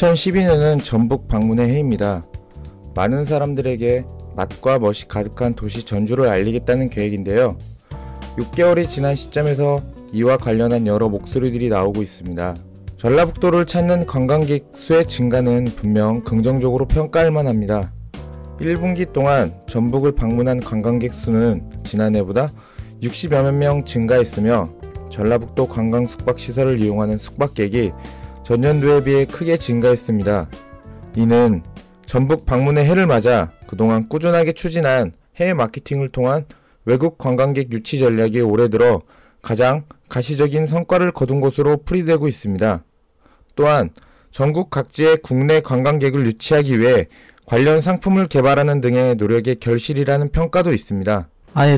2012년은 전북 방문의 해입니다. 많은 사람들에게 맛과 멋이 가득한 도시 전주를 알리겠다는 계획인데요. 6개월이 지난 시점에서 이와 관련한 여러 목소리들이 나오고 있습니다. 전라북도를 찾는 관광객 수의 증가는 분명 긍정적으로 평가할 만합니다. 1분기 동안 전북을 방문한 관광객 수는 지난해보다 60여만 명 증가했으며 전라북도 관광 숙박시설을 이용하는 숙박객이 전년도에 비해 크게 증가했습니다. 이는 전북 방문의 해를 맞아 그동안 꾸준하게 추진한 해외 마케팅을 통한 외국 관광객 유치 전략이 올해 들어 가장 가시적인 성과를 거둔 것으로 풀이되고 있습니다. 또한 전국 각지의 국내 관광객을 유치하기 위해 관련 상품을 개발하는 등의 노력의 결실이라는 평가도 있습니다.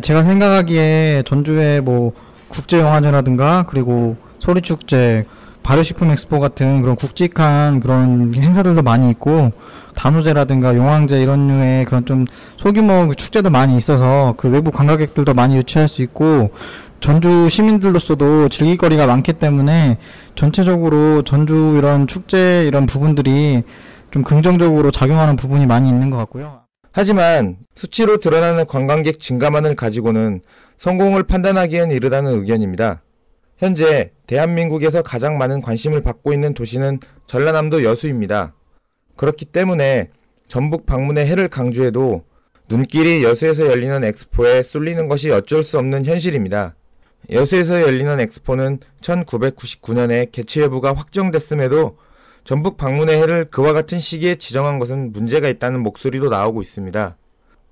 제가 생각하기에 전주에 국제영화제라든가 그리고 소리축제, 발효식품 엑스포 같은 그런 굵직한 그런 행사들도 많이 있고, 단오제라든가 용왕제 이런 류의 그런 좀 소규모 축제도 많이 있어서 그 외부 관광객들도 많이 유치할 수 있고, 전주 시민들로서도 즐길 거리가 많기 때문에 전체적으로 전주 이런 축제 이런 부분들이 좀 긍정적으로 작용하는 부분이 많이 있는 것 같고요. 하지만 수치로 드러나는 관광객 증가만을 가지고는 성공을 판단하기엔 이르다는 의견입니다. 현재 대한민국에서 가장 많은 관심을 받고 있는 도시는 전라남도 여수입니다. 그렇기 때문에 전북 방문의 해를 강조해도 눈길이 여수에서 열리는 엑스포에 쏠리는 것이 어쩔 수 없는 현실입니다. 여수에서 열리는 엑스포는 1999년에 개최 여부가 확정됐음에도 전북 방문의 해를 그와 같은 시기에 지정한 것은 문제가 있다는 목소리도 나오고 있습니다.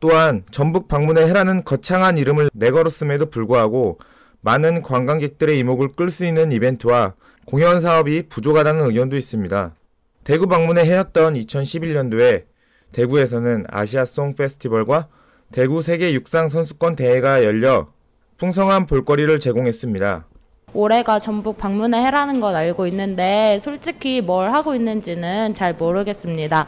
또한 전북 방문의 해라는 거창한 이름을 내걸었음에도 불구하고 많은 관광객들의 이목을 끌 수 있는 이벤트와 공연 사업이 부족하다는 의견도 있습니다. 대구 방문의 해였던 2011년도에 대구에서는 아시아송 페스티벌과 대구 세계 육상 선수권 대회가 열려 풍성한 볼거리를 제공했습니다. 올해가 전북 방문의 해라는 건 알고 있는데 솔직히 뭘 하고 있는지는 잘 모르겠습니다.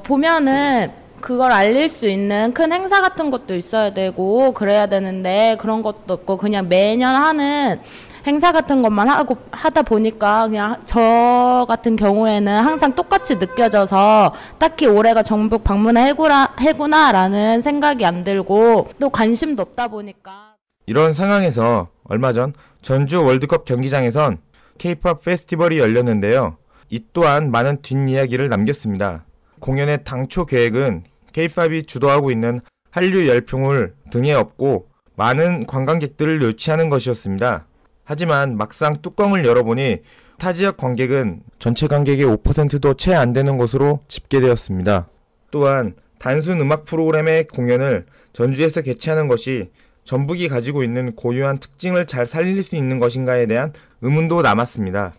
보면은 그걸 알릴 수 있는 큰 행사 같은 것도 있어야 되고 그래야 되는데 그런 것도 없고 그냥 매년 하는 행사 같은 것만 하다 보니까 그냥 저 같은 경우에는 항상 똑같이 느껴져서 딱히 올해가 전북 방문의 해구나라는 생각이 안 들고 또 관심도 없다 보니까. 이런 상황에서 얼마 전 전주 월드컵 경기장에선 K-POP 페스티벌이 열렸는데요. 이 또한 많은 뒷이야기를 남겼습니다. 공연의 당초 계획은 K-POP이 주도하고 있는 한류 열풍을 등에 업고 많은 관광객들을 유치하는 것이었습니다. 하지만 막상 뚜껑을 열어보니 타 지역 관객은 전체 관객의 5%도 채 안 되는 것으로 집계되었습니다. 또한 단순 음악 프로그램의 공연을 전주에서 개최하는 것이 전북이 가지고 있는 고유한 특징을 잘 살릴 수 있는 것인가에 대한 의문도 남았습니다.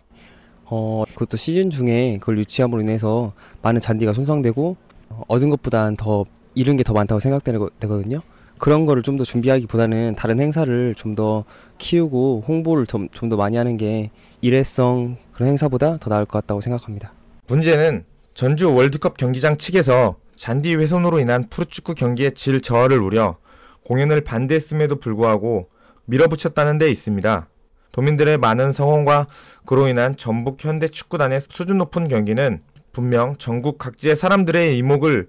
그것도 시즌 중에 그걸 유치함으로 인해서 많은 잔디가 손상되고 얻은 것보단 더 잃은 게 더 많다고 생각되거든요. 그런 거를 좀 더 준비하기보다는 다른 행사를 좀 더 키우고 홍보를 좀 더 많이 하는 게 일회성 그런 행사보다 더 나을 것 같다고 생각합니다. 문제는 전주 월드컵 경기장 측에서 잔디 훼손으로 인한 프로축구 경기의 질 저하를 우려 공연을 반대했음에도 불구하고 밀어붙였다는 데 있습니다. 도민들의 많은 성원과 그로 인한 전북 현대축구단의 수준 높은 경기는 분명 전국 각지의 사람들의 이목을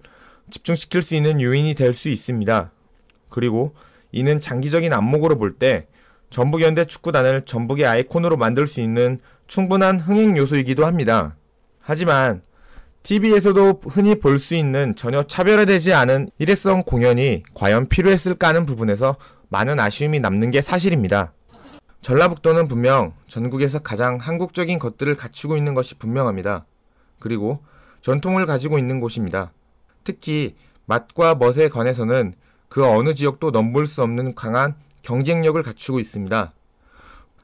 집중시킬 수 있는 요인이 될 수 있습니다. 그리고 이는 장기적인 안목으로 볼 때 전북 현대축구단을 전북의 아이콘으로 만들 수 있는 충분한 흥행 요소이기도 합니다. 하지만 TV에서도 흔히 볼 수 있는 전혀 차별화되지 않은 일회성 공연이 과연 필요했을까 하는 부분에서 많은 아쉬움이 남는 게 사실입니다. 전라북도는 분명 전국에서 가장 한국적인 것들을 갖추고 있는 것이 분명합니다. 그리고 전통을 가지고 있는 곳입니다. 특히 맛과 멋에 관해서는 그 어느 지역도 넘볼 수 없는 강한 경쟁력을 갖추고 있습니다.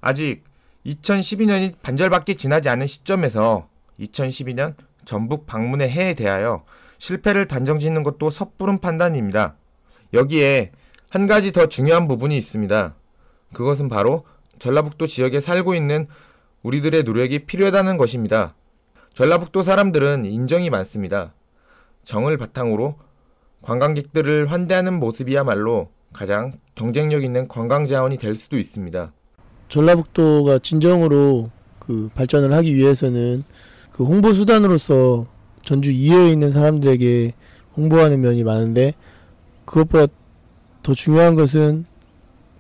아직 2012년이 반절밖에 지나지 않은 시점에서 2012년 전북 방문의 해에 대하여 실패를 단정짓는 것도 섣부른 판단입니다. 여기에 한 가지 더 중요한 부분이 있습니다. 그것은 바로 전라북도 지역에 살고 있는 우리들의 노력이 필요하다는 것입니다. 전라북도 사람들은 인정이 많습니다. 정을 바탕으로 관광객들을 환대하는 모습이야말로 가장 경쟁력 있는 관광 자원이 될 수도 있습니다. 전라북도가 진정으로 발전을 하기 위해서는 그 홍보 수단으로서 전주 이외에 있는 사람들에게 홍보하는 면이 많은데, 그것보다 더 중요한 것은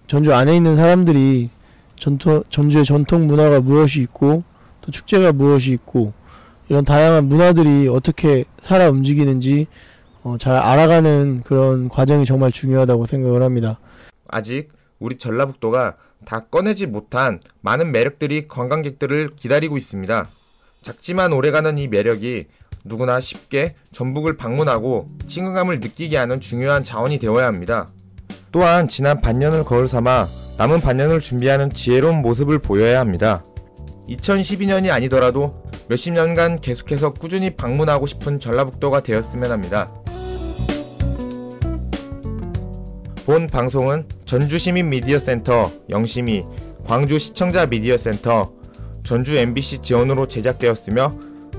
전주 안에 있는 사람들이 전주의 전통 문화가 무엇이 있고 또 축제가 무엇이 있고 이런 다양한 문화들이 어떻게 살아 움직이는지 잘 알아가는 그런 과정이 정말 중요하다고 생각을 합니다. 아직 우리 전라북도가 다 꺼내지 못한 많은 매력들이 관광객들을 기다리고 있습니다. 작지만 오래가는 이 매력이 누구나 쉽게 전북을 방문하고 친근감을 느끼게 하는 중요한 자원이 되어야 합니다. 또한 지난 반년을 거울 삼아 남은 반년을 준비하는 지혜로운 모습을 보여야 합니다. 2012년이 아니더라도 몇십 년간 계속해서 꾸준히 방문하고 싶은 전라북도가 되었으면 합니다. 본 방송은 전주시민미디어센터, 영심이, 광주시청자 미디어센터, 전주 MBC 지원으로 제작되었으며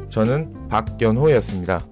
저는 박연호였습니다.